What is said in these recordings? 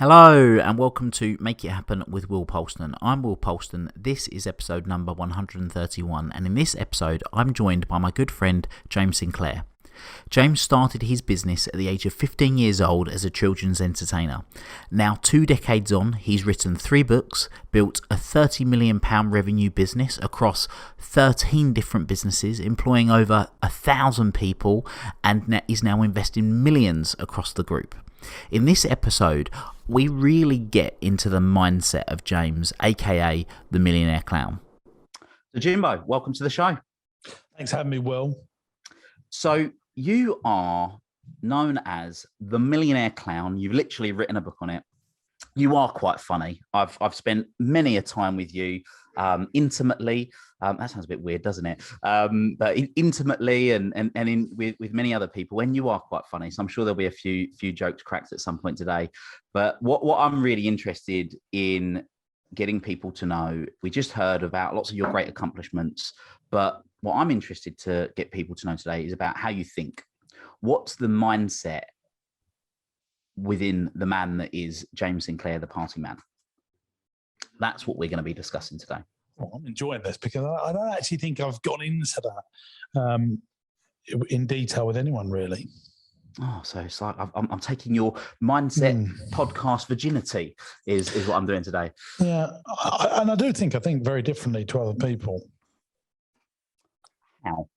Hello and welcome to Make It Happen with Will Polston. I'm Will Polston. This is episode number 131, and in this episode I'm joined by my good friend James Sinclair. James started his business at the age of 15 years old as a children's entertainer. Now 2 decades on, he's written 3 books, built a £30 million revenue business across 13 different businesses, employing over 1,000 people, and is now investing millions across the group. In this episode, we really get into the mindset of James, aka the Millionaire Clown. So Jimbo, welcome to the show. Thanks for having me, Will. So you are known as the Millionaire Clown. You've literally written a book on it. You are quite funny. I've spent many a time with you intimately. That sounds a bit weird, doesn't it? But intimately and with many other people, and you are quite funny. So I'm sure there'll be a few jokes cracked at some point today. But what I'm really interested in getting people to know, we just heard about lots of your great accomplishments, but what I'm interested to get people to know today is about how you think. What's the mindset within the man that is James Sinclair, the party man? That's what we're going to be discussing today. Well, I'm enjoying this because I don't actually think I've gone into that in detail with anyone, really. Oh, so it's like I'm taking your mindset podcast virginity is what I'm doing today. Yeah, and I think very differently to other people. How?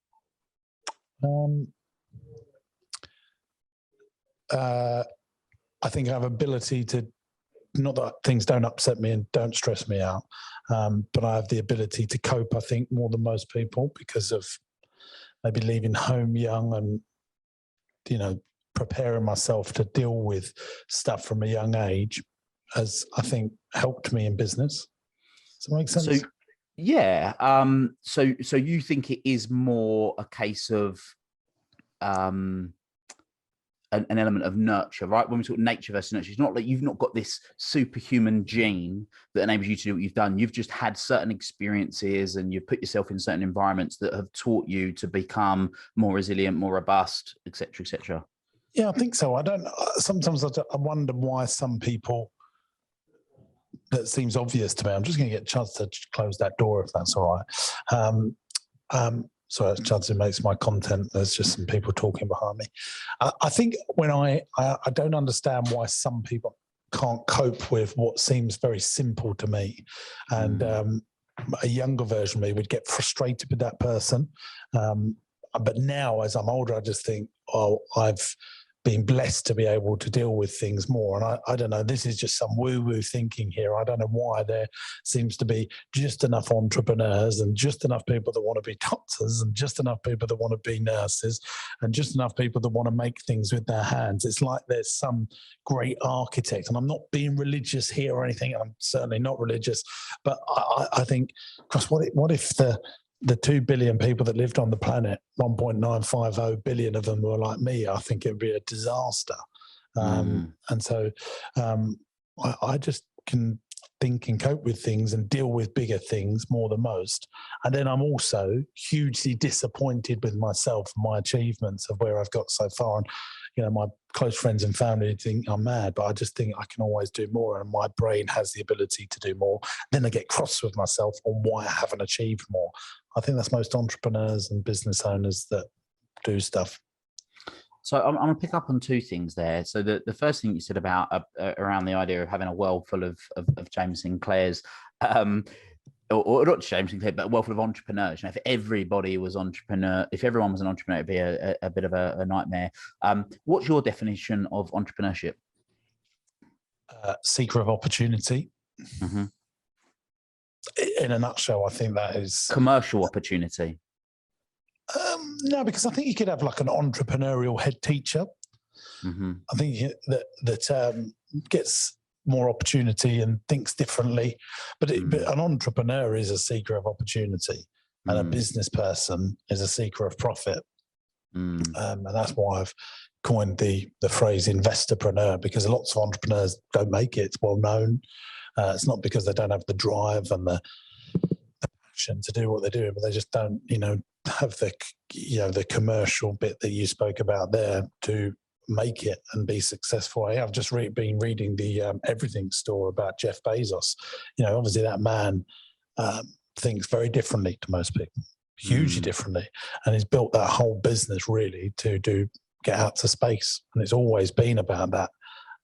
I think I have ability to, not that things don't upset me and don't stress me out, but I have the ability to cope, I think, more than most people because of maybe leaving home young and, preparing myself to deal with stuff from a young age has, I think, helped me in business. Does that make sense? So, yeah. So you think it is more a case of an element of nurture, right? When we talk nature versus nurture, it's not like you've not got this superhuman gene that enables you to do what you've done. You've just had certain experiences and you've put yourself in certain environments that have taught you to become more resilient, more robust, et cetera, et cetera. Yeah, I think so. Sometimes I wonder why some people, that seems obvious to me. I'm just going to get a chance to close that door if that's all right. Sorry, Chance makes my content. There's just some people talking behind me. I think when I don't understand why some people can't cope with what seems very simple to me. And a younger version of me would get frustrated with that person. But now, as I'm older, I just think, I've been blessed to be able to deal with things more. And I don't know, this is just some woo-woo thinking here. I don't know why there seems to be just enough entrepreneurs and just enough people that want to be doctors and just enough people that want to be nurses and just enough people that want to make things with their hands. It's like there's some great architect, and I'm not being religious here or anything. I'm certainly not religious, but I think, gosh, what if the 2 billion people that lived on the planet, 1.950 billion of them were like me? I think it'd be a disaster. And so I just can think and cope with things and deal with bigger things more than most. And then I'm also hugely disappointed with myself and my achievements of where I've got so far. And, my close friends and family think I'm mad, but I just think I can always do more, and my brain has the ability to do more. Then I get cross with myself on why I haven't achieved more. I think that's most entrepreneurs and business owners that do stuff. So I'm going to pick up on 2 things there. So the first thing you said about around the idea of having a world full of James Sinclairs, or not James Sinclair, but a world full of entrepreneurs. If everybody was entrepreneur, if everyone was an entrepreneur, it'd be a bit of a nightmare. What's your definition of entrepreneurship? Seeker of opportunity. Mm-hmm. In a nutshell, I think that is commercial opportunity. No, because I think you could have like an entrepreneurial head teacher. Mm-hmm. I think that gets more opportunity and thinks differently. But an entrepreneur is a seeker of opportunity, and a business person is a seeker of profit. And that's why I've coined the phrase investorpreneur, because lots of entrepreneurs don't make it. It's well known. It's not because they don't have the drive and the passion to do what they're doing, but they just don't, have the commercial bit that you spoke about there to make it and be successful. I've just been reading the Everything Store about Jeff Bezos. Obviously that man thinks very differently to most people, hugely differently, and he's built that whole business really to get out to space, and it's always been about that.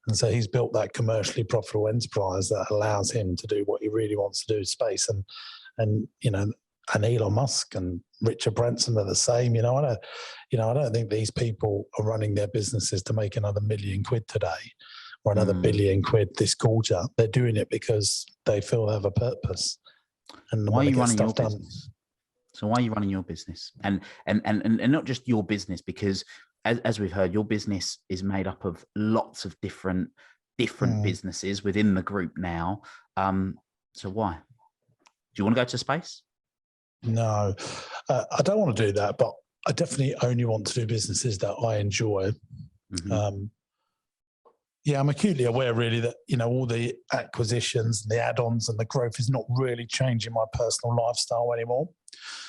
And so he's built that commercially profitable enterprise that allows him to do what he really wants to do, space. And Elon Musk and Richard Branson are the same. I don't think these people are running their businesses to make another £1 million today or another £1 billion this quarter. They're doing it because they feel they have a purpose. And why are you running your business? So why are you running your business? And not just your business, because as we've heard, your business is made up of lots of different businesses within the group now. So why? Do you want to go to space? No, I don't want to do that, but I definitely only want to do businesses that I enjoy. I'm acutely aware really that, all the acquisitions and the add-ons and the growth is not really changing my personal lifestyle anymore.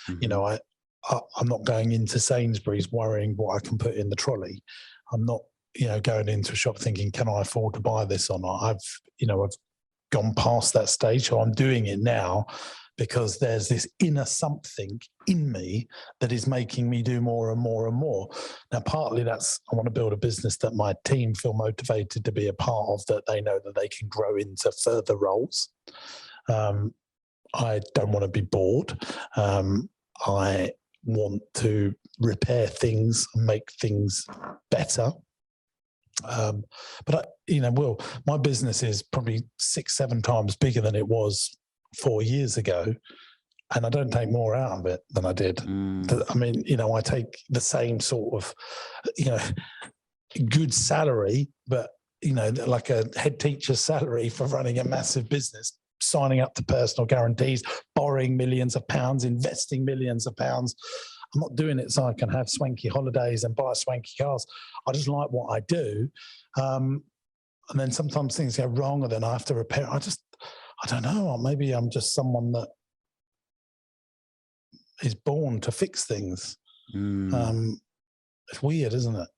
I'm not going into Sainsbury's worrying what I can put in the trolley. I'm not, going into a shop thinking, can I afford to buy this or not? I've gone past that stage. So I'm doing it now because there's this inner something in me that is making me do more and more and more. Now, partly that's, I want to build a business that my team feel motivated to be a part of, that they know that they can grow into further roles. I don't want to be bored. I want to repair things and make things better. But my business is probably 6-7 times bigger than it was 4 years ago, and I don't take more out of it than I did. I mean, I take the same sort of, good salary, but, like a head teacher's salary for running a massive business, signing up to personal guarantees, borrowing millions of pounds, investing millions of pounds. I'm not doing it so I can have swanky holidays and buy swanky cars. I just like what I do. And then sometimes things go wrong and then I have to repair. I don't know. Maybe I'm just someone that is born to fix things. It's weird, isn't it?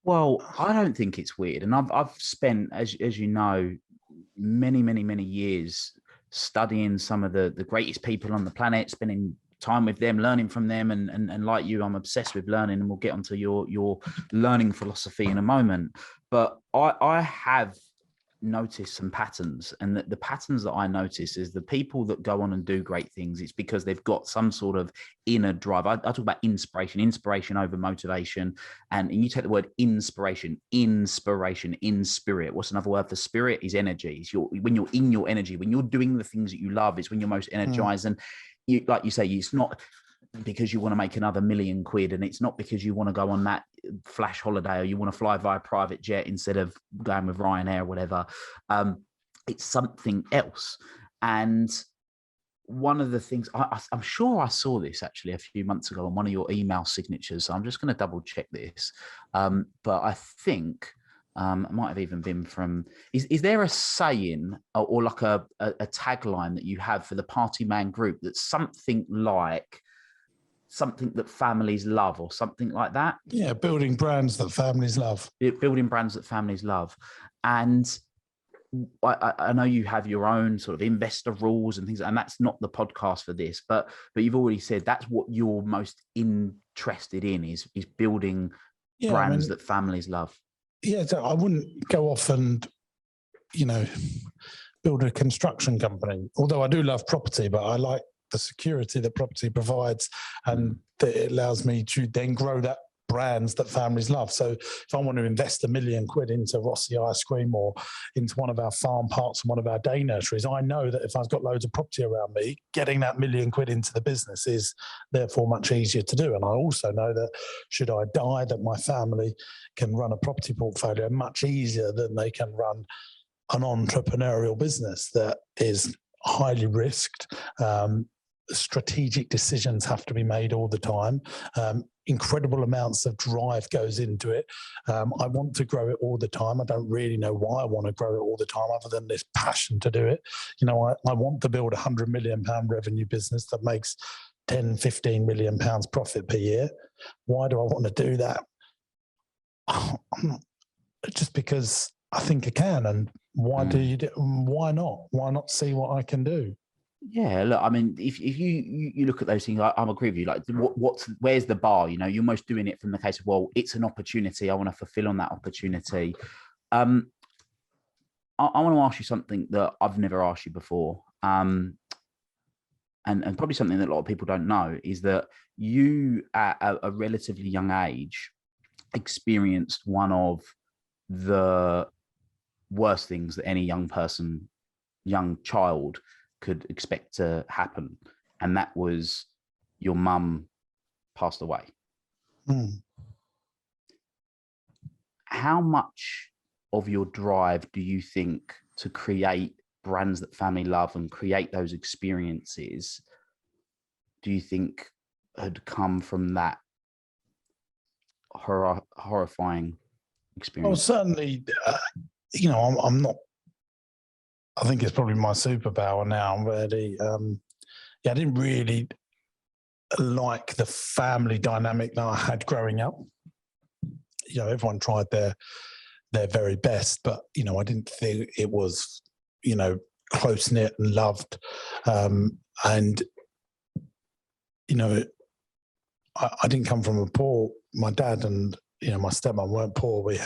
Well, I don't think it's weird. And I've spent, as you know, many years studying some of the greatest people on the planet, spending time with them, learning from them, and like you, I'm obsessed with learning, and we'll get onto your learning philosophy in a moment. But I have noticed some patterns, and the patterns that I notice is the people that go on and do great things, it's because they've got some sort of inner drive. I talk about inspiration over motivation, and you take the word inspiration, in spirit. What's another word for spirit? Is energy. When you're in your energy, when you're doing the things that you love, it's when you're most energized. And like you say, it's not because you want to make another £1 million, and it's not because you want to go on that flash holiday or you want to fly via private jet instead of going with Ryanair or whatever. It's something else. And one of the things, I'm sure I saw this actually a few months ago on one of your email signatures, so I'm just going to double check this. But I think it might have even been from, is there a saying or like a tagline that you have for the Party Man Group that's something like something that families love or something like that? Yeah, building brands that families love. Building brands that families love. And I know you have your own sort of investor rules and things, and that's not the podcast for this, but you've already said that's what you're most interested in is building brands that families love. Yeah, so I wouldn't go off and, build a construction company, although I do love property, but I like the security that property provides, and that it allows me to then grow that brands that families love. So if I want to invest £1 million into Rossi ice cream or into one of our farm parks and one of our day nurseries, I know that if I've got loads of property around me, getting that £1 million into the business is therefore much easier to do. And I also know that should I die, that my family can run a property portfolio much easier than they can run an entrepreneurial business that is highly risked. Strategic decisions have to be made all the time. Incredible amounts of drive goes into it. I want to grow it all the time. I don't really know why I want to grow it all the time other than this passion to do it. I want to build £100 million revenue business that makes 10-15 million pounds profit per year. Why do I want to do that? I'm just because I think I can. And why why not? Why not see what I can do? Yeah, look, I mean, if you look at those things, I'm agree with you. Like, where's the bar? You're almost doing it from the case of, well, it's an opportunity. I want to fulfill on that opportunity. I want to ask you something that I've never asked you before. And probably something that a lot of people don't know is that you, at a relatively young age, experienced one of the worst things that any young child could expect to happen. And that was your mum passed away. How much of your drive do you think to create brands that family love and create those experiences do you think had come from that horrifying experience? Well, certainly, I'm not, I think it's probably my superpower now. I'm really, I didn't really like the family dynamic that I had growing up. Everyone tried their very best, but, I didn't think it was, close-knit and loved. And, I didn't come from my dad and, my stepmom weren't poor. We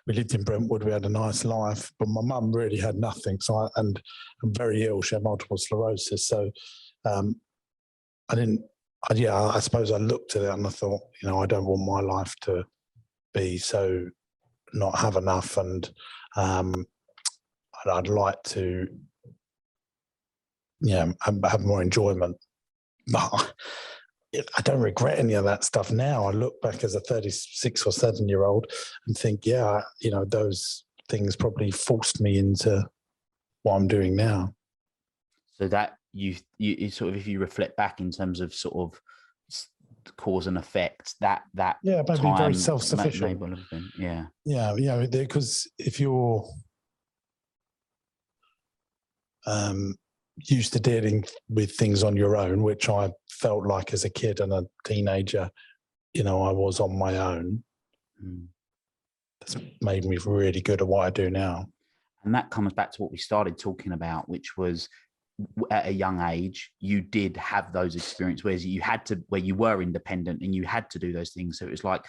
lived in Brentwood. We had a nice life, but my mum really had nothing. So I'm very ill. She had multiple sclerosis. So I suppose I looked at it and I thought, I don't want my life to be so not have enough. And I'd like to, have more enjoyment. But I don't regret any of that stuff now. I look back as a 36 or 7-year-old and think, those things probably forced me into what I'm doing now. So that you sort of, if you reflect back in terms of sort of cause and effect, that maybe very self-sufficient. Because if you're used to dealing with things on your own, which I felt like as a kid and a teenager, I was on my own. That's made me really good at what I do now. And that comes back to what we started talking about, which was at a young age, you did have those experiences where you were independent and you had to do those things. So it was like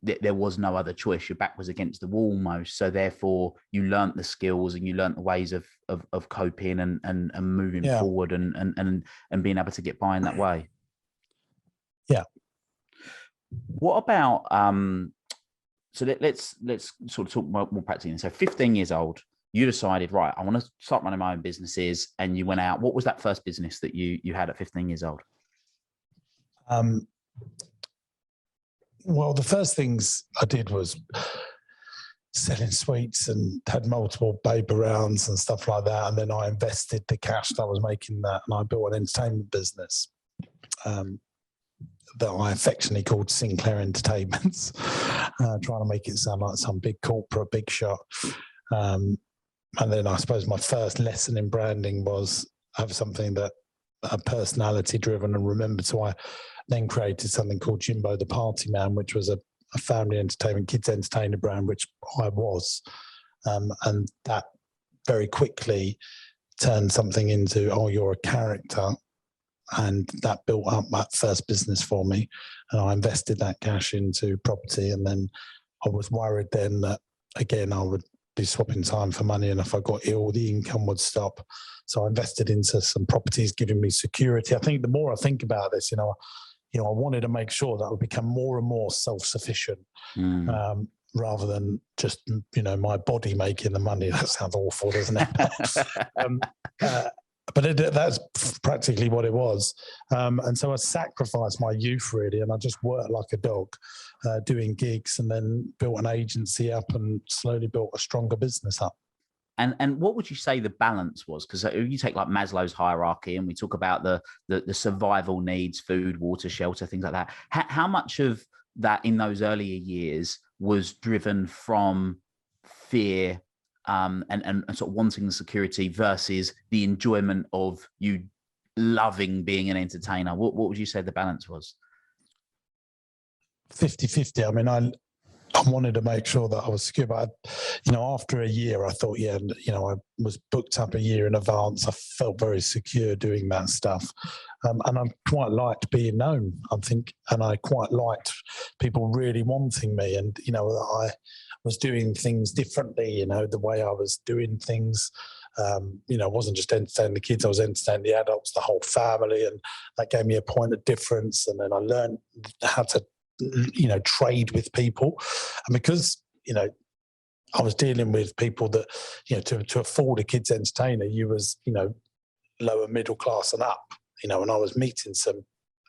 there was no other choice. Your back was against the wall almost. So therefore you learnt the skills and you learnt the ways of coping and moving forward and being able to get by in that way. Yeah. What about, so let's sort of talk more practically. So 15 years old, you decided, right, I want to start running my own businesses. And you went out. What was that first business that you had at 15 years old? Well, the first things I did was selling sweets and had multiple baby rounds and stuff like that. And then I invested the cash that I was making that, and I built an entertainment business that I affectionately called Sinclair Entertainments, trying to make it sound like some big corporate, big shot. And then I suppose my first lesson in branding was have something that personality driven and remembered. So I then created something called Jimbo the Party Man, which was a family entertainment, kids entertainer brand, which I was. And that very quickly turned something into, oh, you're a character. And that built up that first business for me. And I invested that cash into property. And then I was worried then that, again, I would be swapping time for money. And if I got ill, the income would stop. So I invested into some properties, giving me security. I think the more I think about this, I wanted to make sure that I would become more and more self-sufficient, rather than just, my body making the money. That sounds awful, doesn't it? But that's practically what it was. And so I sacrificed my youth, really, and I just worked like a dog, doing gigs, and then built an agency up and slowly built a stronger business up. And what would you say the balance was? Because you take like Maslow's hierarchy and we talk about the survival needs, food, water, shelter, things like that. How much of that in those earlier years was driven from fear and sort of wanting the security versus the enjoyment of you loving being an entertainer? What would you say the balance was? 50-50. I mean, I I wanted to make sure that I was secure. But, after a year, I thought, I was booked up a year in advance. I felt very secure doing that stuff. And I quite liked being known, I think. And I quite liked people really wanting me. And, I was doing things differently, the way I was doing things. I wasn't just entertaining the kids, I was entertaining the adults, the whole family. And that gave me a point of difference. And then I learned how to trade with people. And because, I was dealing with people that, to afford a kid's entertainer, you was, lower middle class and up, and I was meeting some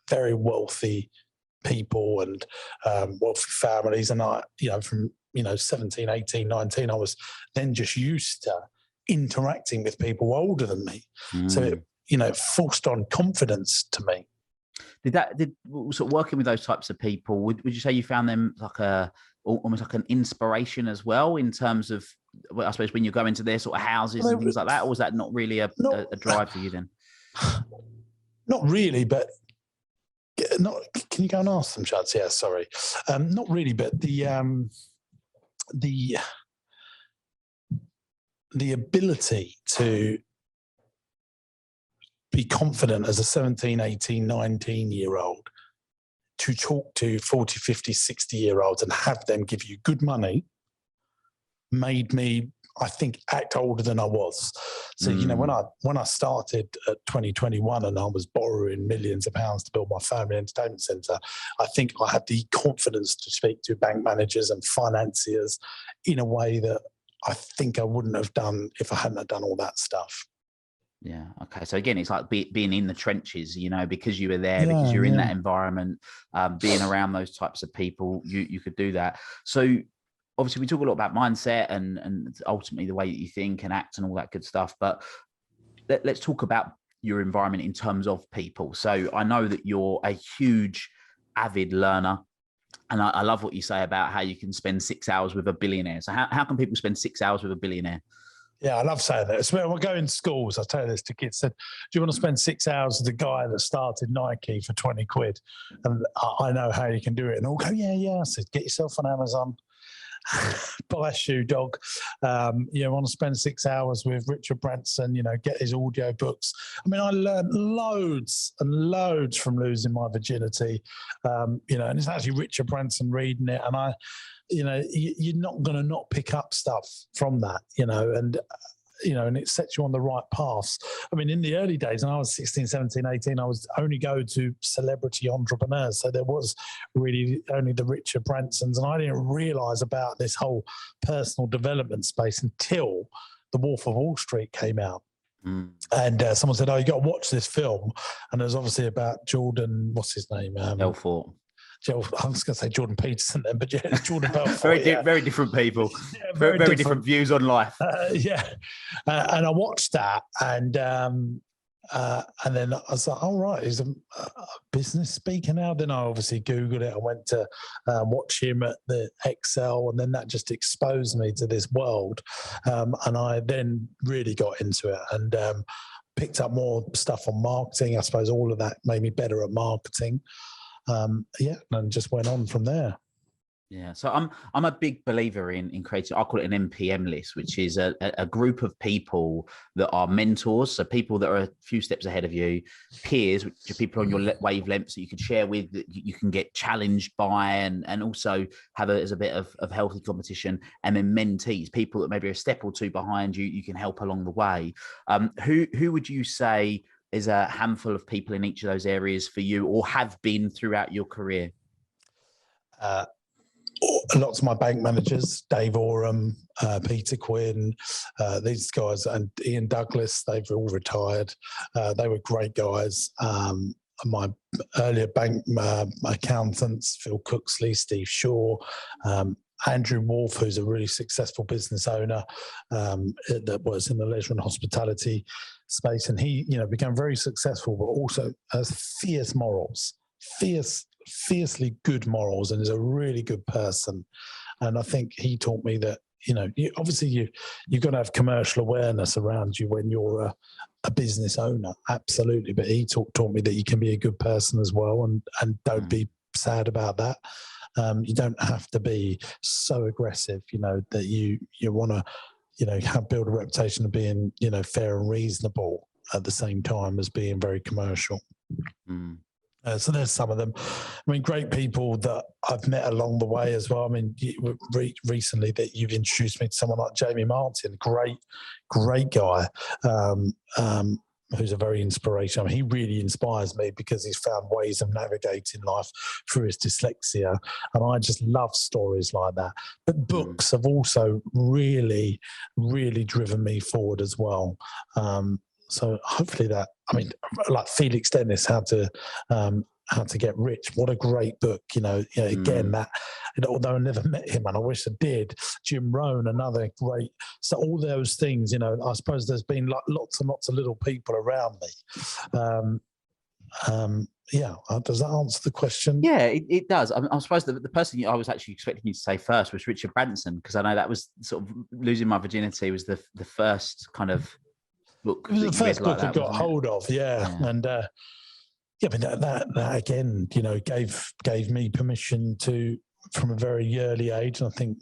very wealthy people and wealthy families. And I, from, 17, 18, 19, I was then just used to interacting with people older than me. So it, forced on confidence to me. Did sort of working with those types of people, would you say you found them like almost like an inspiration as well, in terms of, I suppose, when you go into their sort of houses and things like that, or was that not really a drive for you then? Not really, but can you go and ask them, Chance? Yeah, sorry. Not really, but the ability to be confident as a 17, 18, 19-year-old to talk to 40, 50, 60-year-olds and have them give you good money made me, I think, act older than I was. So, when I started at 2021 and I was borrowing millions of pounds to build my family entertainment centre, I think I had the confidence to speak to bank managers and financiers in a way that I think I wouldn't have done if I hadn't done all that stuff. Yeah. Okay. So again, it's like being in the trenches, because you were there, because you're in that environment, being around those types of people, you could do that. So obviously we talk a lot about mindset and ultimately the way that you think and act and all that good stuff. But let's talk about your environment in terms of people. So I know that you're a huge avid learner. And I love what you say about how you can spend 6 hours with a billionaire. So how can people spend 6 hours with a billionaire? Yeah, I love saying that. It's when we go in schools, I tell this to kids, said, do you want to spend 6 hours with the guy that started Nike for 20 quid? And I know how you can do it. And all go, yeah. I said, get yourself on Amazon, buy a shoe dog. Want to spend 6 hours with Richard Branson, get his audio books. I mean, I learned loads and loads from losing my virginity, and it's actually Richard Branson reading it. And you're not going to not pick up stuff from that, and it sets you on the right paths. I mean, in the early days, when I was 16, 17, 18, I was only go to celebrity entrepreneurs. So there was really only the Richard Bransons. And I didn't realize about this whole personal development space until The Wolf of Wall Street came out. And someone said, you got to watch this film. And it was obviously about Jordan, what's his name? Belfort. I was going to say Jordan Peterson then, but it's Jordan Belfort. Very different people. Very different views on life. And I watched that, and then I was like, all right, he's a business speaker now. Then I obviously Googled it. I went to watch him at the Excel, and then that just exposed me to this world. And I then really got into it and picked up more stuff on marketing. I suppose all of that made me better at marketing. And just went on from there. Yeah, so I'm a big believer in creating, I call it an MPM list, which is a group of people that are mentors, so people that are a few steps ahead of you, peers, which are people on your wavelengths that you can share with, that you can get challenged by, and also have as a bit of healthy competition, and then mentees, people that maybe are a step or two behind you, you can help along the way. Who would you say is a handful of people in each of those areas for you, or have been throughout your career? Lots of my bank managers, Dave Oram, Peter Quinn, these guys, and Ian Douglas, they've all retired. They were great guys. My earlier bank accountants, Phil Cooksley, Steve Shaw, Andrew Wolf, who's a really successful business owner that was in the leisure and hospitality space. And he, became very successful, but also has fierce morals, fiercely good morals, and is a really good person. And I think he taught me that, you've got to have commercial awareness around you when you're a business owner. Absolutely. But he taught me that you can be a good person as well, and don't be sad about that. You don't have to be so aggressive, that you want to, build a reputation of being, fair and reasonable at the same time as being very commercial. Mm. So there's some of them. I mean, great people that I've met along the way as well. I mean, recently that you've introduced me to someone like Jamie Martin, great guy, who's a very inspirational. He really inspires me because he's found ways of navigating life through his dyslexia. And I just love stories like that. But books have also really, really driven me forward as well. So hopefully that, I mean, like Felix Dennis, How to Get Rich. What a great book, again, that, although I never met him and I wish I did. Jim Rohn, another great. So all those things, I suppose there's been like lots and lots of little people around me. Does that answer the question? Yeah, it does. I suppose the person I was actually expecting you to say first was Richard Branson, because I know that was sort of Losing My Virginity was the first kind of book. It was the first book I got hold of, and but that again, gave me permission to, from a very early age, and I think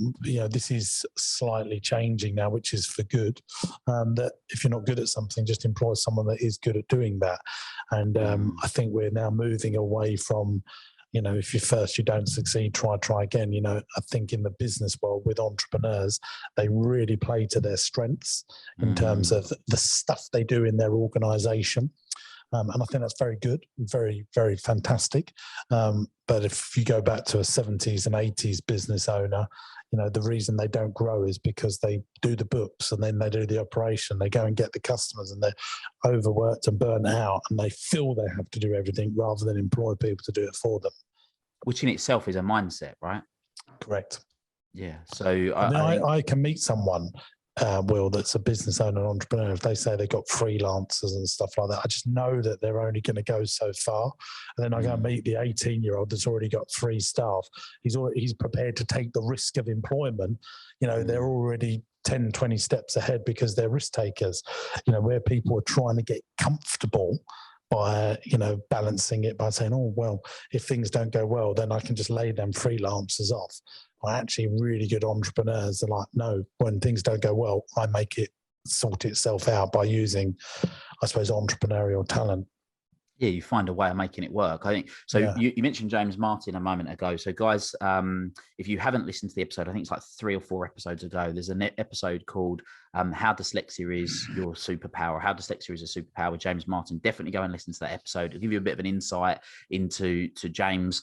this is slightly changing now, which is for good. That if you're not good at something, just employ someone that is good at doing that. And I think we're now moving away from, if you don't succeed, try again. I think in the business world with entrepreneurs, they really play to their strengths in terms of the stuff they do in their organization. And I think that's very good, very, very fantastic. But if you go back to a 70s and 80s business owner, the reason they don't grow is because they do the books and then they do the operation. They go and get the customers and they're overworked and burnt out and they feel they have to do everything rather than employ people to do it for them. Which in itself is a mindset, right? Correct. Yeah. So I can meet someone, Will, that's a business owner, entrepreneur. If they say they've got freelancers and stuff like that, I just know that they're only going to go so far. And then I go and meet the 18-year-old that's already got 3 staff. He's prepared to take the risk of employment. They're already 10, 20 steps ahead because they're risk takers. Where people are trying to get comfortable by, balancing it by saying, oh, well, if things don't go well, then I can just lay them freelancers off. Well, actually, really good entrepreneurs are like, no, when things don't go well, I make it sort itself out by using, I suppose, entrepreneurial talent. Yeah, you find a way of making it work. I think so. Yeah. You mentioned James Martin a moment ago. So, guys, if you haven't listened to the episode, I think it's like 3 or 4 episodes ago. There's an episode called "How Dyslexia Is Your Superpower." How Dyslexia Is a Superpower with James Martin. Definitely go and listen to that episode. It'll give you a bit of an insight into James.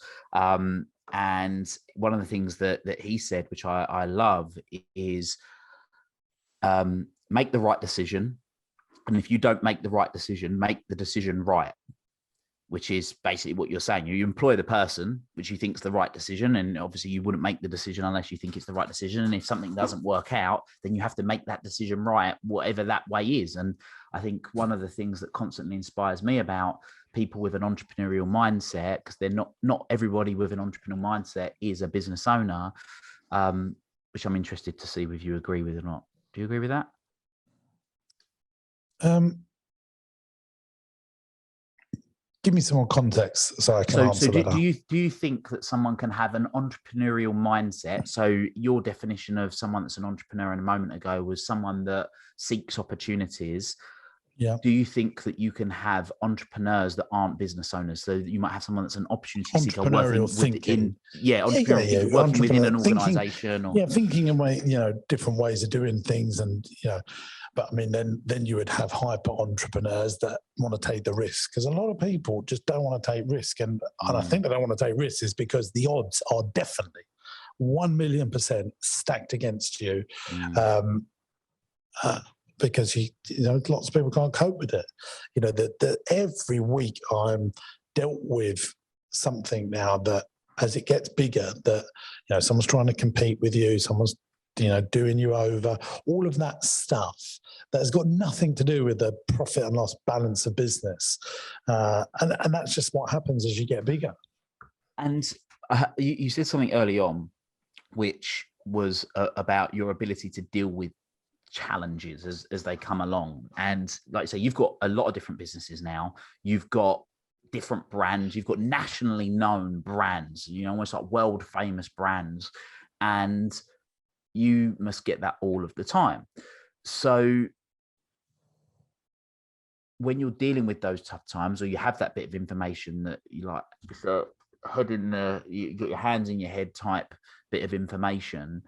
And one of the things that he said, which I love, is make the right decision. And if you don't make the right decision, make the decision right, which is basically what you're saying. You employ the person which you think is the right decision. And obviously you wouldn't make the decision unless you think it's the right decision. And if something doesn't work out, then you have to make that decision right, whatever that way is. And I think one of the things that constantly inspires me about people with an entrepreneurial mindset, because they're not everybody with an entrepreneurial mindset is a business owner, which I'm interested to see if you agree with or not. Do you agree with that? Give me some more context so I can answer that. Do you think that someone can have an entrepreneurial mindset? So your definition of someone that's an entrepreneur in a moment ago was someone that seeks opportunities. Yeah. Do you think that you can have entrepreneurs that aren't business owners? So you might have someone that's an opportunity seeker working within, working within an organization, thinking in way, different ways of doing things, and but I mean, then you would have hyper entrepreneurs that want to take the risk, because a lot of people just don't want to take risk, and I think they don't want to take risks is because the odds are definitely 1,000,000% stacked against you. Because lots of people can't cope with it. That every week I'm dealt with something now that as it gets bigger, that someone's trying to compete with you, someone's doing you over, all of that stuff that has got nothing to do with the profit and loss balance of business, and that's just what happens as you get bigger. And you said something early on, which was about your ability to deal with challenges as they come along. And like I say, you've got a lot of different businesses now. You've got different brands. You've got nationally known brands, almost like world famous brands, and you must get that all of the time. So when you're dealing with those tough times, or you have that bit of information that you like, just head in the, you got your hands in your head type bit of information,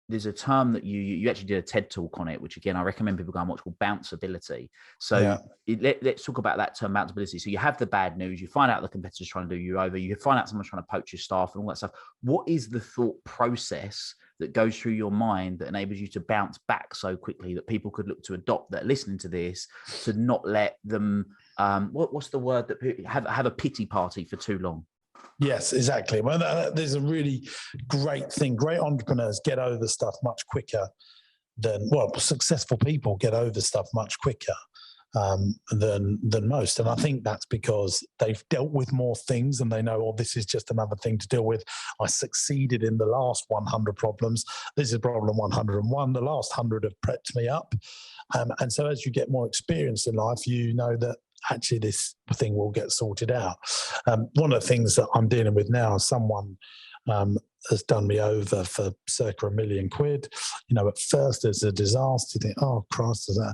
there's a term that you actually did a TED talk on it, which again, I recommend people go and watch, called Bounceability. So let's talk about that term, Bounceability. So you have the bad news, you find out the competitor's trying to do you over, you find out someone's trying to poach your staff and all that stuff. What is the thought process that goes through your mind that enables you to bounce back so quickly that people could look to adopt, that are listening to this, to not let them, what's the word, that have a pity party for too long? Yes, exactly. Well, there's a really great thing. Great entrepreneurs get over stuff much quicker than, successful people get over stuff much quicker than most. And I think that's because they've dealt with more things and they know, this is just another thing to deal with. I succeeded in the last 100 problems. This is problem 101. The last 100 have prepped me up. And so as you get more experience in life, you know that actually this thing will get sorted out. One of the things that I'm dealing with now, someone has done me over for circa £1 million. At first it's a disaster. You think, oh Christ, is that?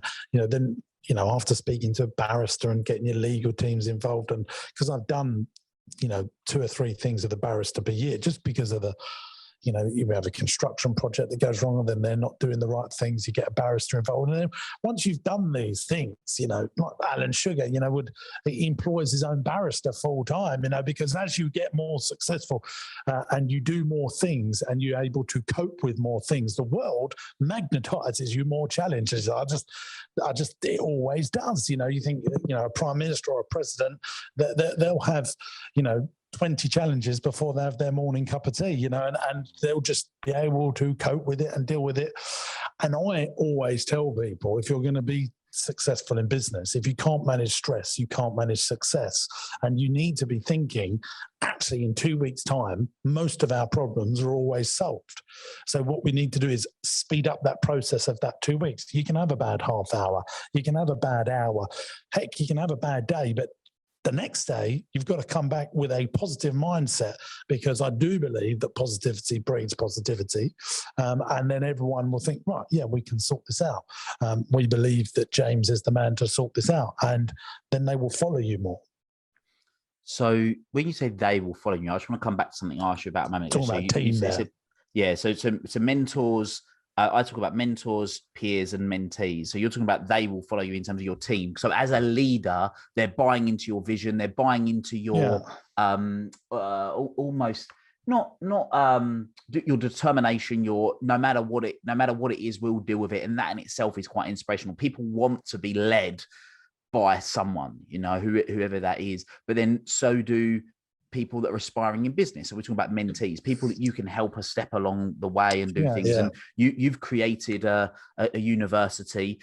Then after speaking to a barrister and getting your legal teams involved, and because I've done 2 or 3 things with a barrister per year, just because of the, you have a construction project that goes wrong and then they're not doing the right things, you get a barrister involved. And then once you've done these things, like Alan Sugar, he employs his own barrister full time, because as you get more successful and you do more things and you're able to cope with more things, the world magnetizes you more challenges. It always does. You think, a prime minister or a president, they'll have, 20 challenges before they have their morning cup of tea, and they'll just be able to cope with it and deal with it. And I always tell people, if you're going to be successful in business, if you can't manage stress, you can't manage success. And you need to be thinking, actually, in 2 weeks' time, most of our problems are always solved. So what we need to do is speed up that process of that 2 weeks. You can have a bad half hour, you can have a bad hour, heck, you can have a bad day, but the next day, you've got to come back with a positive mindset, because I do believe that positivity breeds positivity. And then everyone will think, right, yeah, we can sort this out. We believe that James is the man to sort this out. And then they will follow you more. So when you say they will follow you, I just want to come back to something I asked you about a moment ago. So mentors, I talk about mentors, peers, and mentees. So you're talking about they will follow you in terms of your team. So as a leader, they're buying into your vision. They're buying into your almost not your determination. Your no matter what it is, we'll deal with it. And that in itself is quite inspirational. People want to be led by someone, whoever that is. But then so do people that are aspiring in business. So we're talking about mentees, people that you can help a step along the way and do things. Yeah. And you've created a university.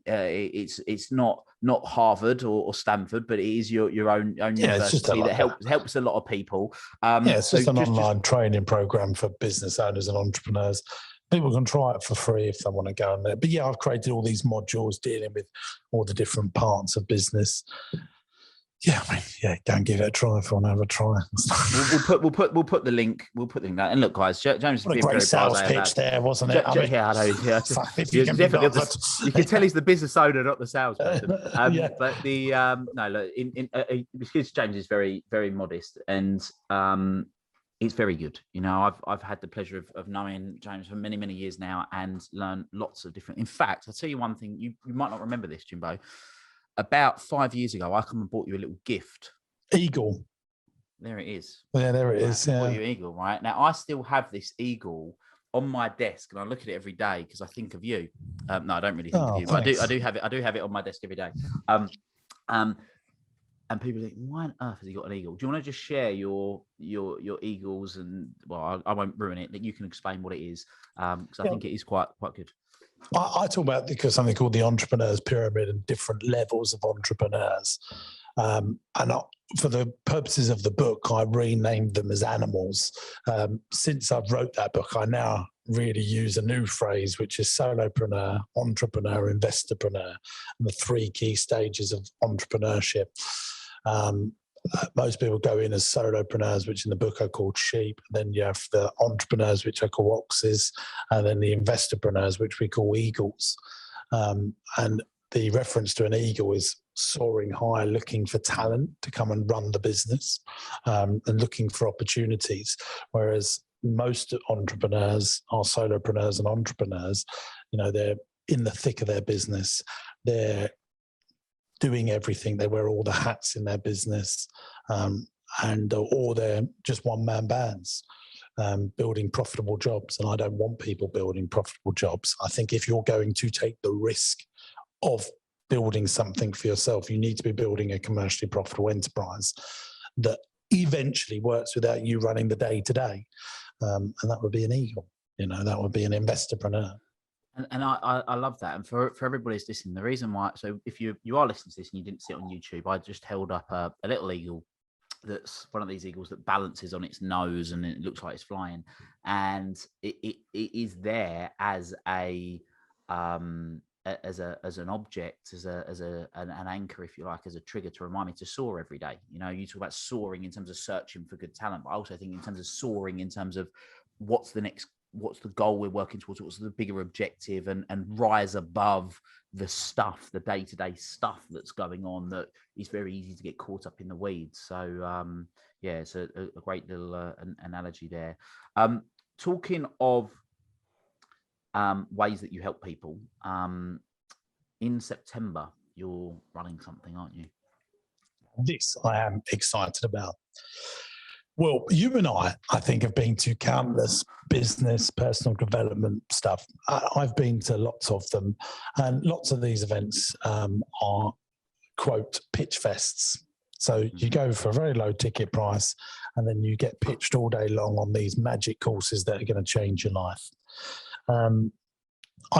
It's not Harvard or Stanford, but it is your own university that helps a lot of people. It's just an online training program for business owners and entrepreneurs. People can try it for free if they want to go in there. But I've created all these modules dealing with all the different parts of business. Go and give it a try if you want to have a try. We'll put the link. We'll put the link down. And look, guys, James has been very sales pitch there, wasn't it? I know. Yeah, you can tell he's the business owner, not the salesperson. But because James is very, very modest, and it's very good. I've had the pleasure of knowing James for many, many years now, and learned lots of different. In fact, I'll tell you one thing. You might not remember this, Jimbo. About 5 years ago, I come and bought you a little gift. Eagle. There it is. Yeah, there it is. I bought you an eagle, right? Now, I still have this eagle on my desk, and I look at it every day because I think of you. No, I don't really think of you, but I do have it. I do have it on my desk every day. And people think, why on earth has he got an eagle? Do you want to just share your eagles? And I won't ruin it. That you can explain what it is, because I think it is quite good. I talk about something called the entrepreneur's pyramid and different levels of entrepreneurs. For the purposes of the book, I renamed them as animals. Since I've wrote that book, I now really use a new phrase, which is solopreneur, entrepreneur, investorpreneur, and the three key stages of entrepreneurship. Most people go in as solopreneurs, which in the book are called sheep. Then you have the entrepreneurs, which are called oxes, and then the investorpreneurs, which we call eagles. And the reference to an eagle is soaring high, looking for talent to come and run the business, and looking for opportunities. Whereas most entrepreneurs are solopreneurs and entrepreneurs. They're in the thick of their business. They're doing everything. They wear all the hats in their business, or they're just one-man bands. Building profitable jobs. And I don't want people building profitable jobs. I think if you're going to take the risk of building something for yourself, you need to be building a commercially profitable enterprise that eventually works without you running the day-to-day. And that would be an eagle. That would be an investorpreneur. And I love that. And for everybody who's listening, the reason why, so if you are listening to this and you didn't see it on YouTube, I just held up a little eagle. That's one of these eagles that balances on its nose and it looks like it's flying, and it is there as an object, as an anchor, if you like, as a trigger to remind me to soar every day. You talk about soaring in terms of searching for good talent, but I also think in terms of soaring in terms of what's the goal we're working towards, what's the bigger objective, and rise above the stuff, the day-to-day stuff that's going on that is very easy to get caught up in the weeds. So it's a great little analogy there. Talking of ways that you help people, in September you're running something, aren't you? This I am excited about. Well, you and I think, have been to countless business, personal development stuff. I've been to lots of them, and lots of these events are, quote, pitch fests. So you go for a very low ticket price, and then you get pitched all day long on these magic courses that are going to change your life. I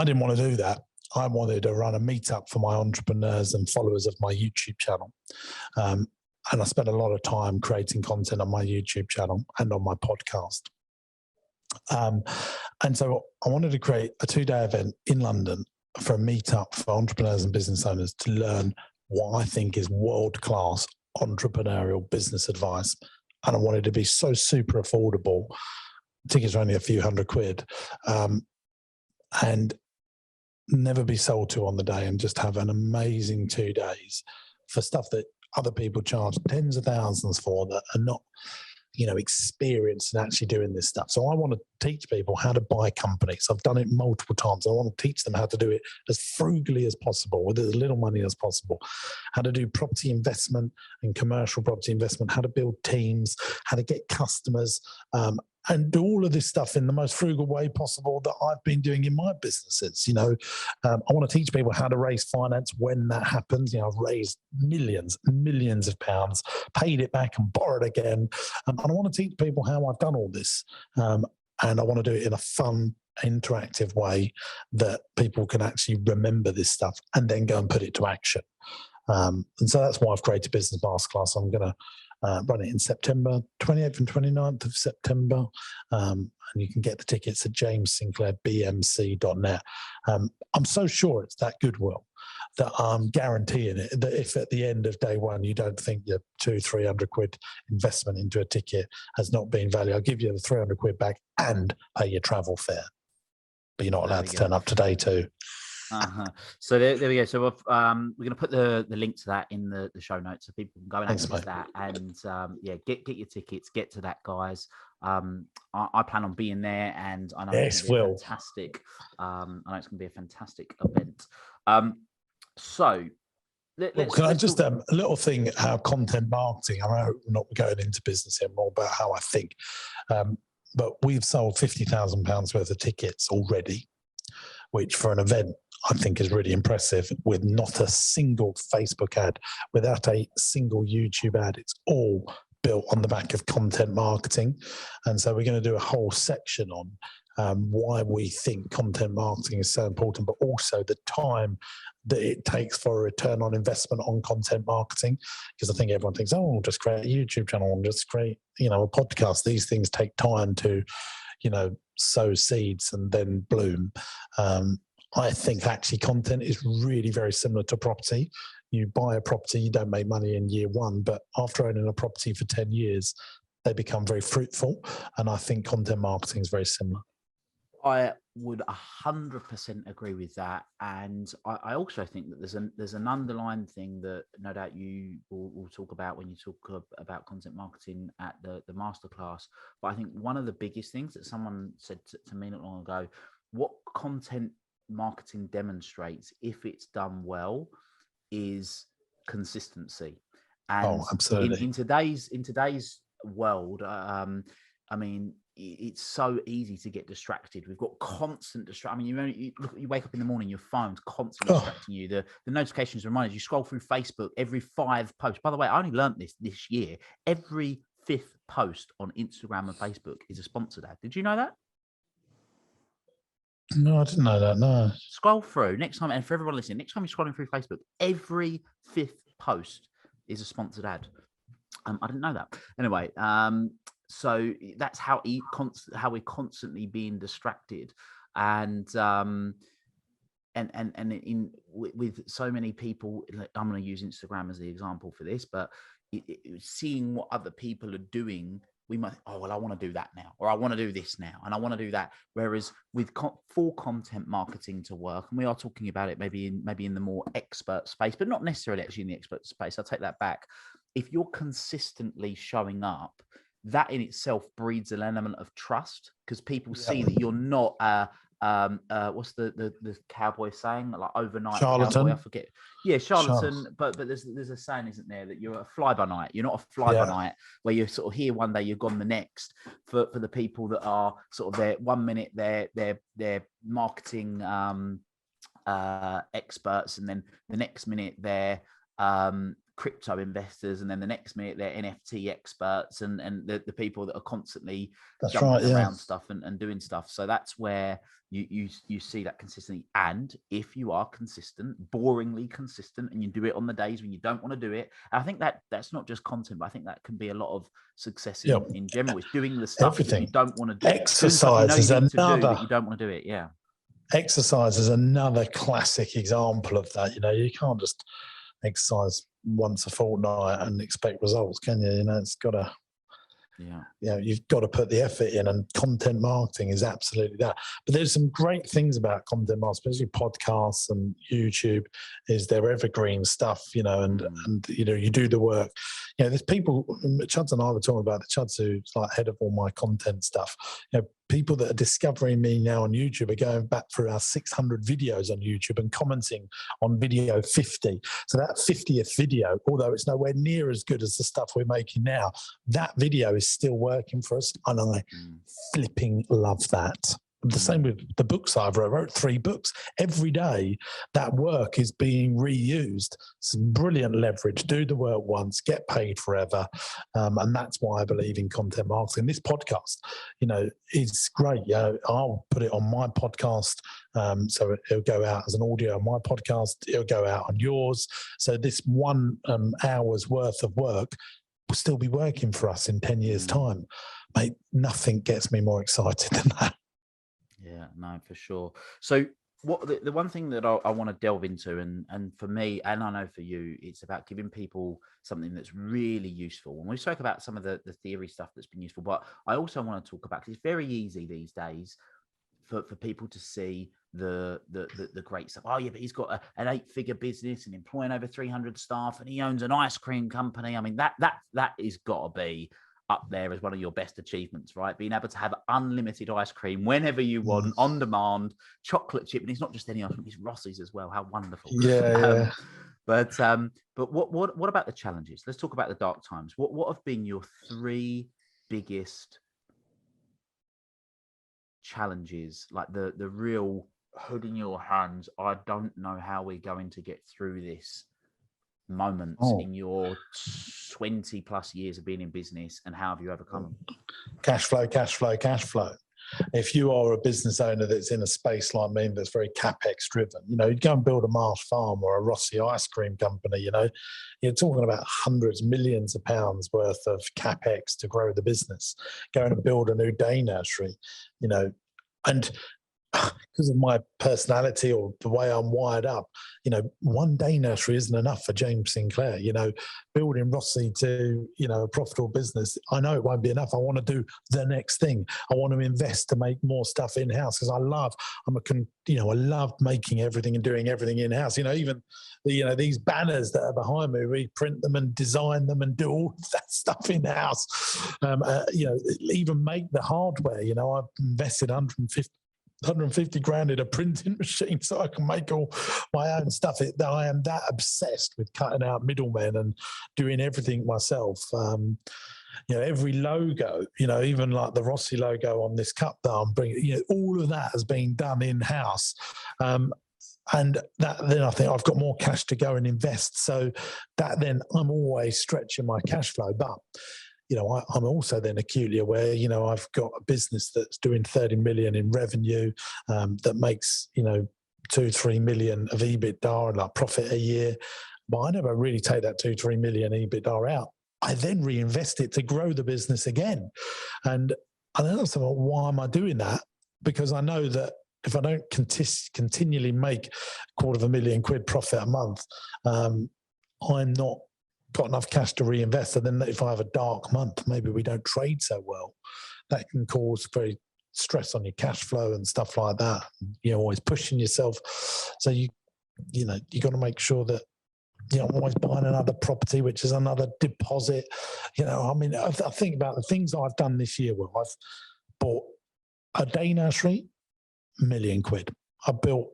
didn't want to do that. I wanted to run a meetup for my entrepreneurs and followers of my YouTube channel. And I spent a lot of time creating content on my YouTube channel and on my podcast. And so I wanted to create a 2-day event in London for a meetup for entrepreneurs and business owners to learn what I think is world-class entrepreneurial business advice. And I wanted to be so super affordable. Tickets are only a few £100, and never be sold to on the day, and just have an amazing 2 days for stuff that other people charge tens of thousands for, that are not, experienced in actually doing this stuff. So I want to teach people how to buy companies. I've done it multiple times. I want to teach them how to do it as frugally as possible, with as little money as possible, how to do property investment and commercial property investment, how to build teams, how to get customers, and do all of this stuff in the most frugal way possible that I've been doing in my businesses. I want to teach people how to raise finance when that happens. I've raised millions of pounds, paid it back and borrowed again. And I want to teach people how I've done all this. And I want to do it in a fun, interactive way that people can actually remember this stuff and then go and put it to action. And so that's why I've created Business Masterclass. I'm going to run it in September, 28th and 29th of September. And you can get the tickets at jamessinclairbmc.net. I'm so sure it's that goodwill that I'm guaranteeing it, that if at the end of day one you don't think your £200-300 investment into a ticket has not been valued, I'll give you the £300 back and pay your travel fare. But you're not allowed to turn up to day two. So there we go. So we're going to put the link to that in the show notes, so people can go and access that. And get your tickets, get to that, guys. I plan on being there, and I know it's going to be fantastic. I know it's going to be a fantastic event. Can I just a little thing, how content marketing, I know we're not going into business here, more about how I think, but we've sold £50,000 worth of tickets already, which for an event I think is really impressive, with not a single Facebook ad, without a single YouTube ad. It's all built on the back of content marketing. And so we're going to do a whole section on why we think content marketing is so important, but also the time that it takes for a return on investment on content marketing. Because I think everyone thinks, oh, I'll just create a YouTube channel and just create, a podcast. These things take time to, sow seeds and then bloom. I think actually content is really very similar to property. You buy a property, you don't make money in year one, but after owning a property for 10 years, they become very fruitful. And I think content marketing is very similar. I would 100% agree with that. And I also think that there's an underlying thing that no doubt you will talk about when you talk about content marketing at the Masterclass. But I think one of the biggest things that someone said to me not long ago, what content marketing demonstrates, if it's done well, is consistency. And absolutely. in today's world, I mean, it's so easy to get distracted. We've got constant distraction. I mean, you wake up in the morning, your phone's constantly distracting you. The notifications remind you. You scroll through Facebook every 5 posts. By the way, I only learned this year. Every 5th post on Instagram and Facebook is a sponsored ad. Did you know that? No, I didn't know that. No. Scroll through next time, and for everyone listening, next time you're scrolling through Facebook, every 5th post is a sponsored ad. I didn't know that. Anyway, so that's how we're constantly being distracted, and with so many people, I'm going to use Instagram as the example for this, but seeing what other people are doing, we might, I want to do that now, or I want to do this now, and I want to do that. Whereas with for content marketing to work, and we are talking about it maybe in the more expert space, but not necessarily actually in the expert space. I'll take that back. If you're consistently showing up, that in itself breeds an element of trust, because people see that you're not what's the cowboy saying, like overnight charlatan. Cowboy, I forget. Yeah, charlatan. But there's a saying, isn't there, that you're a fly by night. You're not a fly by night where you're sort of here one day, you're gone the next. For the people that are sort of there 1 minute, they're marketing experts, and then the next minute they're crypto investors, and then the next minute they're NFT experts, and the people that are constantly jumping around stuff and doing stuff. So that's where you see that consistency. And if you are consistent, boringly consistent, and you do it on the days when you don't want to do it, I think that's not just content, but I think that can be a lot of success in general. It's doing the stuff that you don't want to do. Exercise is another. You don't want to do it. Yeah. Exercise is another classic example of that. You can't just exercise once a fortnight and expect results, can you? It's got to, you've got to put the effort in, and content marketing is absolutely that. But there's some great things about content marketing, especially podcasts and YouTube, is their evergreen stuff, and you do the work. There's people, Chuds and I were talking about, the Chuds who's like head of all my content stuff, people that are discovering me now on YouTube are going back through our 600 videos on YouTube and commenting on video 50. So that 50th video, although it's nowhere near as good as the stuff we're making now, that video is still working for us. And I flipping love that. The same with the books I wrote 3 books. Every day that work is being reused. Some brilliant leverage. Do the work once, get paid forever. And that's why I believe in content marketing. This podcast, is great. I'll put it on my podcast. So it'll go out as an audio on my podcast. It'll go out on yours. So this 1 hour's worth of work will still be working for us in 10 years' time. Mate, nothing gets me more excited than that. Yeah, no, for sure. So what the one thing that I want to delve into, and for me, and I know for you, it's about giving people something that's really useful. And we spoke about some of the theory stuff that's been useful, but I also want to talk about, because it's very easy these days for people to see the great stuff. Oh yeah, but he's got an 8-figure business and employing over 300 staff, and he owns an ice cream company. I mean, that is got to be up there as one of your best achievements, right? Being able to have unlimited ice cream whenever you want, on demand, chocolate chip, and it's not just any ice cream, it's Rossi's as well. How wonderful! But what about the challenges? Let's talk about the dark times. What have been your 3 biggest challenges? Like the real hood in your hands. I don't know how we're going to get through this moments in your 20 plus years of being in business, and how have you overcome them? Cash flow. if you are a business owner that's in a space like me that's very capex driven, you'd go and build a Marsh farm or a Rossi ice cream company, you're talking about hundreds, millions of pounds worth of capex to grow the business. Going and build a new day nursery, and because of my personality or the way I'm wired up, one day nursery isn't enough for James Sinclair. Building Rossi to, a profitable business, I know it won't be enough. I want to do the next thing. I want to invest to make more stuff in-house because I love making everything and doing everything in-house. Even these banners that are behind me, we print them and design them and do all that stuff in-house. Even make the hardware. I've invested 150 grand in a printing machine so I can make all my own stuff. I am that obsessed with cutting out middlemen and doing everything myself. Every logo, even like the Rossi logo on this cup that I'm bringing, all of that has been done in-house. And then I think I've got more cash to go and invest. So that then I'm always stretching my cash flow. But I'm also then acutely aware, I've got a business that's doing 30 million in revenue, that makes, 2-3 million of EBITDA, like profit a year. But I never really take that 2-3 million EBITDA out. I then reinvest it to grow the business again. And I don't know, why am I doing that? Because I know that if I don't continually make £250,000 profit a month, I'm not got enough cash to reinvest. And then if I have a dark month, maybe we don't trade so well, that can cause very stress on your cash flow and stuff like that. You're always pushing yourself. So you got to make sure that, I'm always buying another property, which is another deposit. I think about the things I've done this year. Well, I've bought a day nursery, £1 million. I bought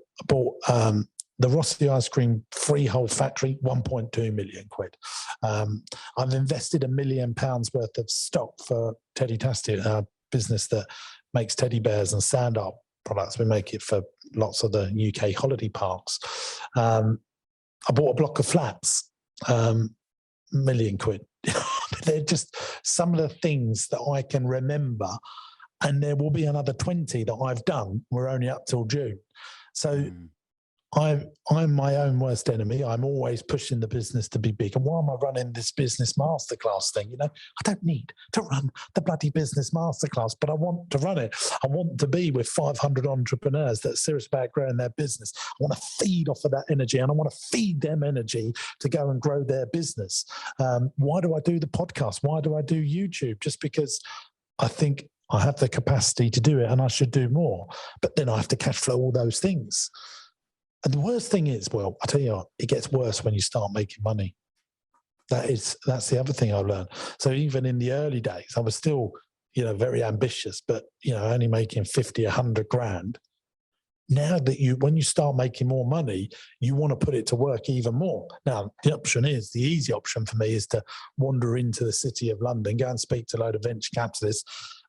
the Rossi ice cream freehold factory, 1.2 million quid. I've invested £1 million worth of stock for Teddy Tasty, a business that makes teddy bears and stand-up products. We make it for lots of the UK holiday parks. I bought a block of flats, £1 million. They're just some of the things that I can remember. And there will be another 20 that I've done. We're only up till June. So I'm my own worst enemy. I'm always pushing the business to be big. And why am I running this business masterclass thing? I don't need to run the bloody business masterclass, but I want to run it. I want to be with 500 entrepreneurs that are serious about growing their business. I want to feed off of that energy, and I want to feed them energy to go and grow their business. Why do I do the podcast? Why do I do YouTube? Just because I think I have the capacity to do it and I should do more. But then I have to cash flow all those things. And the worst thing is, well, I tell you what, it gets worse when you start making money. That's the other thing I learned. So even in the early days, I was still, very ambitious, but, only making 50, 100 grand. Now that when you start making more money, you want to put it to work even more. Now, the easy option for me is to wander into the city of London, go and speak to a load of venture capitalists.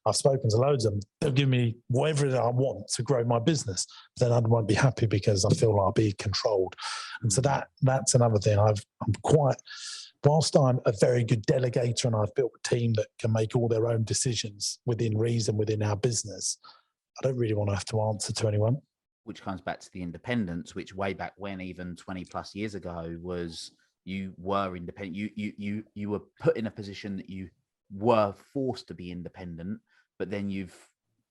I've spoken to loads of them. They'll give me whatever I want to grow my business. But then I won't be happy because I feel like I'll be controlled. And so that's another thing. Whilst I'm a very good delegator and I've built a team that can make all their own decisions within reason within our business, I don't really want to have to answer to anyone. Which comes back to the independence, which way back when, even 20 plus years ago, was you were independent. You were put in a position that you were forced to be independent, but then you've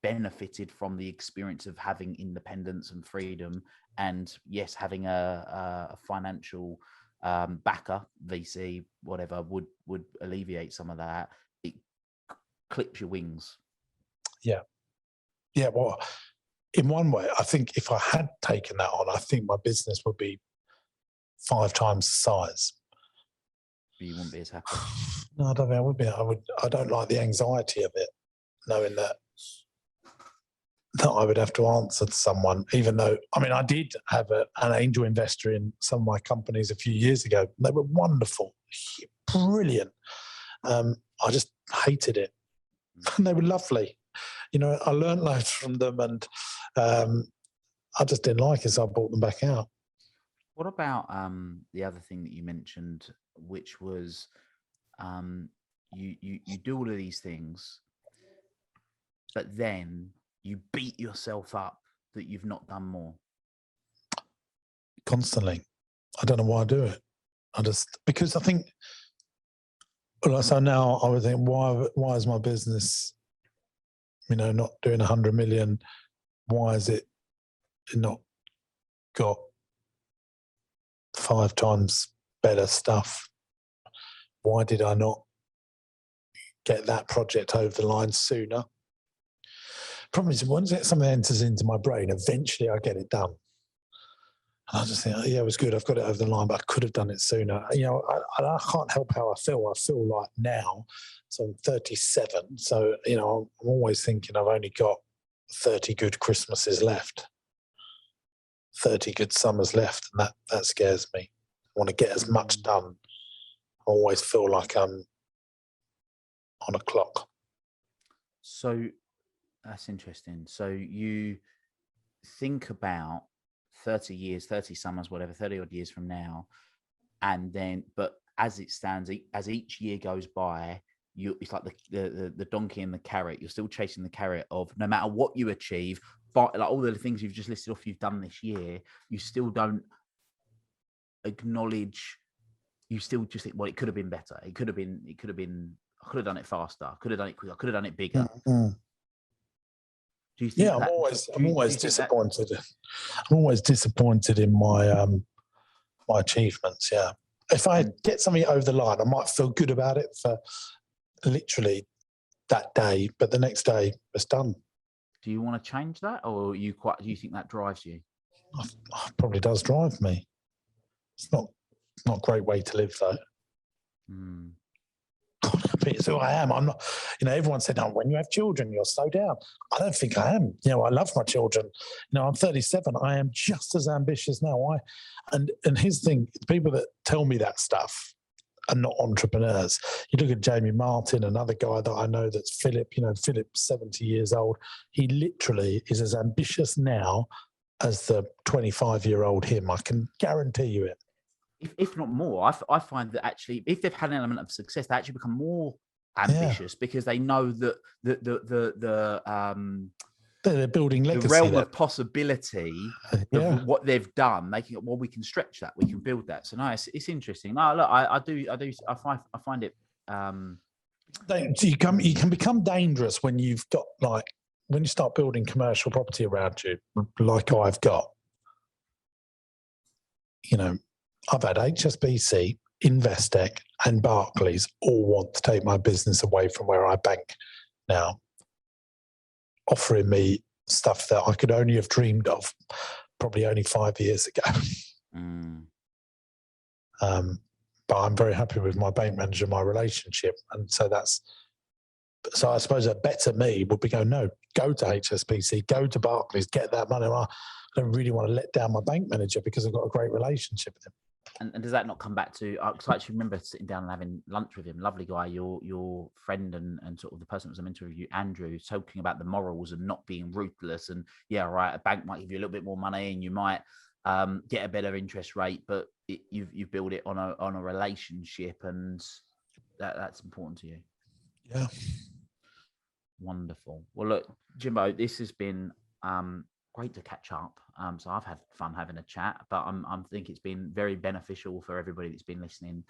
benefited from the experience of having independence and freedom. And yes, having a financial backer, VC, whatever, would alleviate some of that. It clips your wings. Yeah. Well, in one way, I think if I had taken that on, I think my business would be 5 times the size. But you wouldn't be as happy. No, I don't think I would be. I don't like the anxiety of it, knowing that I would have to answer to someone, even though, I did have an angel investor in some of my companies a few years ago. They were wonderful, brilliant. I just hated it. And they were lovely. I learned loads from them, and I just didn't like it, so I bought them back out. What about the other thing that you mentioned, which was you do all of these things, but then you beat yourself up that you've not done more? Constantly. I don't know why I do it. Because I think, so now I would think, why is my business, not doing 100 million? Why is it not got 5 times better stuff? Why did I not get that project over the line sooner? Problem is, once something enters into my brain, eventually I get it done. And I just think, yeah, it was good. I've got it over the line, but I could have done it sooner. I can't help how I feel. I feel like now, so I'm 37. So, I'm always thinking I've only got 30 good Christmases left, 30 good summers left. And that scares me. I want to get as much done. I always feel like I'm on a clock. So that's interesting. So you think about 30 years, 30 summers, whatever, 30 odd years from now. And then, but as it stands, as each year goes by, it's like the donkey and the carrot. You're still chasing the carrot of no matter what you achieve, but like all the things you've just listed off you've done this year, you still don't acknowledge, you still just think, well, it could have been better. It could have been, I could have done it faster. I could have done it quicker. I could have done it bigger. Mm-hmm. Do you think I'm always disappointed. I'm always disappointed in my my achievements. Yeah, if I get something over the line, I might feel good about it for literally that day, but the next day it's done. Do you want to change that, or do you think that drives you? Probably does drive me. It's not a great way to live, though. It's who I am. I'm not, everyone said, oh, when you have children, you'll slow down. I don't think I am. I love my children. I'm 37. I am just as ambitious now. And here's the thing, people that tell me that stuff are not entrepreneurs. You look at Jamie Martin, another guy that I know that's Philip, Philip's 70 years old. He literally is as ambitious now as the 25-year-old him. I can guarantee you it. If not more, I find that actually, if they've had an element of success, they actually become more ambitious because they know that they're building legacy. The realm of possibility of what they've done, making it. Well, we can stretch that, we can build that. So no, it's interesting. No, look, I find it. You can become dangerous when you've got when you start building commercial property around you, like I've got. I've had HSBC, Investec, and Barclays all want to take my business away from where I bank now, offering me stuff that I could only have dreamed of probably only 5 years ago. But I'm very happy with my bank manager, my relationship. And so I suppose a better me would be go to HSBC, go to Barclays, get that money. I don't really want to let down my bank manager because I've got a great relationship with him. And does that not come back to? Because I actually remember sitting down and having lunch with him. Lovely guy, your friend and sort of the person that was a mentor of you, Andrew, talking about the morals and not being ruthless. And a bank might give you a little bit more money and you might get a better interest rate, but you've built it on a relationship, and that's important to you. Yeah. Wonderful. Well, look, Jimbo, this has been great to catch up. So I've had fun having a chat, but I think it's been very beneficial for everybody that's been listening.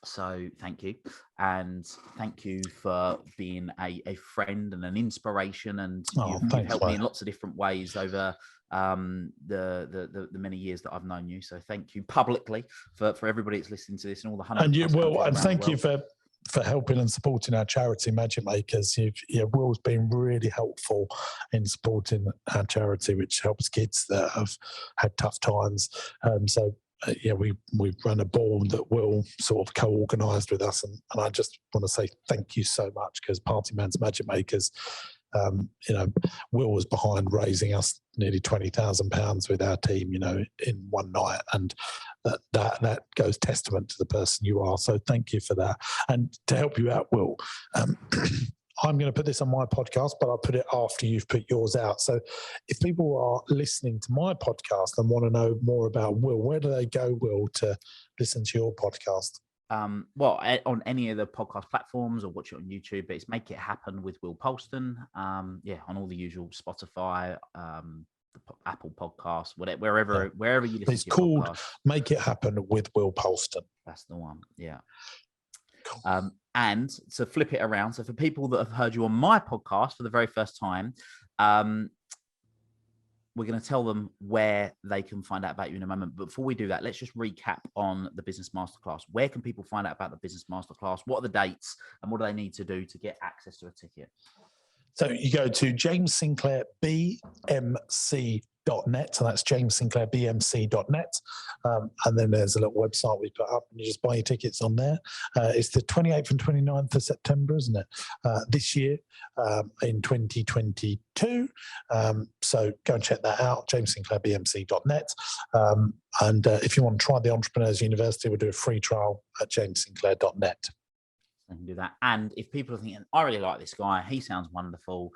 So thank you. And thank you for being a friend and an inspiration. And you've helped me in lots of different ways over the many years that I've known you. So thank you publicly for everybody that's listening to this and all the 100. And thank you for helping and supporting our charity, Magic Makers. Will's been really helpful in supporting our charity, which helps kids that have had tough times. We've run a ball that Will sort of co-organised with us, and I just want to say thank you so much, because Party Man's Magic Makers, Will was behind raising us nearly £20,000 with our team, in one night, and that goes testament to the person you are. So thank you for that. And to help you out, Will, I'm going to put this on my podcast, but I'll put it after you've put yours out. So if people are listening to my podcast and want to know more about Will, where do they go, Will, to listen to your podcast? on any of the podcast platforms or watch it on YouTube, but it's Make It Happen with Will Polston. On all the usual Spotify, Apple Podcasts, whatever, wherever you listen. It's to your called podcast. Make It Happen with Will Polston. That's the one. Yeah. Cool. And to flip it around, so for people that have heard you on my podcast for the very first time, we're going to tell them where they can find out about you in a moment. But before we do that, let's just recap on the Business Masterclass. Where can people find out about the Business Masterclass? What are the dates and what do they need to do to get access to a ticket? So you go to jamessinclairbmc.net. So that's jamessinclairbmc.net. And then there's a little website we put up and you just buy your tickets on there. It's the 28th and 29th of September, isn't it? This year in 2022. So go and check that out, jamessinclairbmc.net. And if you want to try the Entrepreneurs University, we'll do a free trial at jamessinclair.net. They can do that. And if people are thinking, I really like this guy, he sounds wonderful,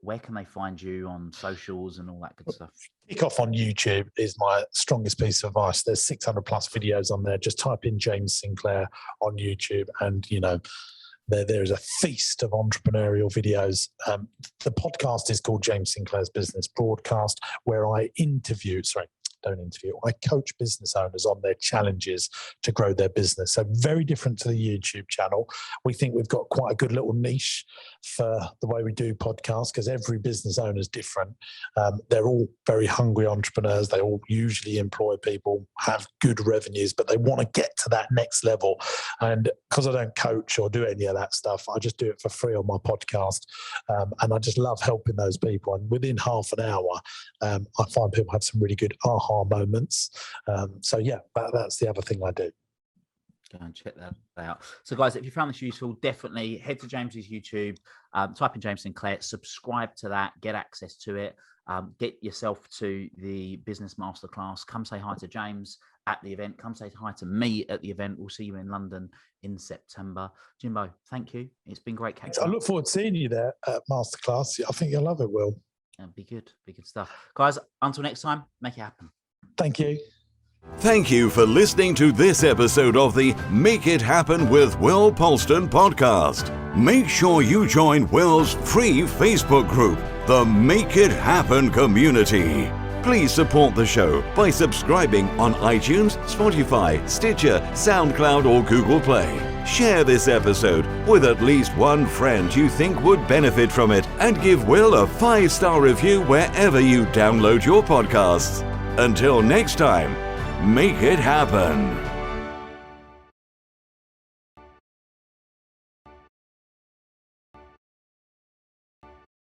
where can they find you on socials and all that good stuff? Kick off on YouTube is my strongest piece of advice. There's 600 plus videos on there. Just type in James Sinclair on YouTube and, there is a feast of entrepreneurial videos. The podcast is called James Sinclair's Business Broadcast, where I coach business owners on their challenges to grow their business. So very different to the YouTube channel. We think we've got quite a good little niche for the way we do podcasts because every business owner is different. They're all very hungry entrepreneurs. They all usually employ people, have good revenues, but they want to get to that next level. And because I don't coach or do any of that stuff, I just do it for free on my podcast. And I just love helping those people. And within half an hour, I find people have some really good aha moments. That's the other thing I do. Go and check that out. So guys, if you found this useful, definitely head to James's YouTube, type in James Sinclair, subscribe to that, get access to it, get yourself to the Business Masterclass, come say hi to James at the event, come say hi to me at the event. We'll see you in London in September. Jimbo, thank you. It's been great catching up. I look forward to seeing you there at Masterclass. I think you'll love it, Will. Be good stuff. Guys, until next time, make it happen. Thank you. Thank you for listening to this episode of the Make It Happen with Will Polston podcast. Make sure you join Will's free Facebook group, the Make It Happen community. Please support the show by subscribing on iTunes, Spotify, Stitcher, SoundCloud, or Google Play. Share this episode with at least one friend you think would benefit from it, and give Will a 5-star review wherever you download your podcasts. Until next time, make it happen.